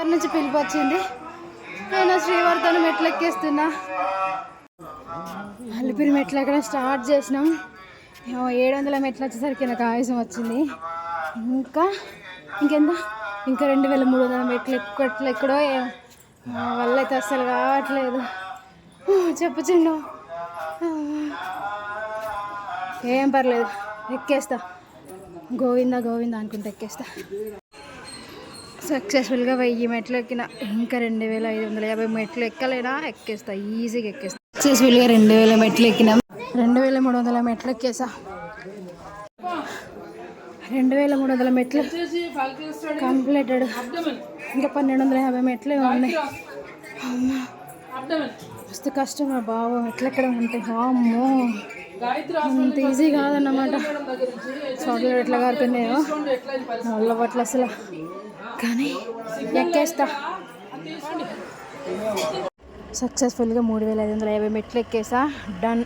శ్రీవారి నుంచి పిలుపు వచ్చింది. నేను శ్రీవారితో మెట్లు ఎక్కేస్తున్నా. అలిపిరి మెట్లు ఎక్కడ స్టార్ట్ చేసినాం. 700 మెట్లు వచ్చేసరికి నాకు ఆయాసం వచ్చింది. ఇంకెంత 2300 మెట్లు ఎక్కడో వల్ల అయితే అస్సలు కావట్లేదు. చెప్పు చిన్న, ఏం పర్లేదు ఎక్కేస్తా. గోవిందా గోవిందా అనుకుంటే ఎక్కేస్తా. సక్సెస్ఫుల్గా 1000 మెట్లు ఎక్కిన. ఇంకా 2550 మెట్లు ఎక్కలేనా, ఎక్కేస్తా, ఈజీగా ఎక్కేస్తా. సక్సెస్ఫుల్గా 2000 మెట్లు ఎక్కినాం. 2300 మెట్లు ఎక్కేసా. 2300 మెట్లు కంప్లీటెడ్. ఇంకా 1250 మెట్లు ఉన్నాయి. మస్తు కష్టం బాబు మెట్లు ఎక్కడం అంటే. అమ్మో అంత ఈజీ కాదన్నమాట. చోట్ల ఎట్లా కారుతున్నాయో వాళ్ళ పట్ల అసలు, కానీ ఎక్కేస్తా. సక్సెస్ఫుల్గా 3550 మెట్లు ఎక్కేసా. డన్.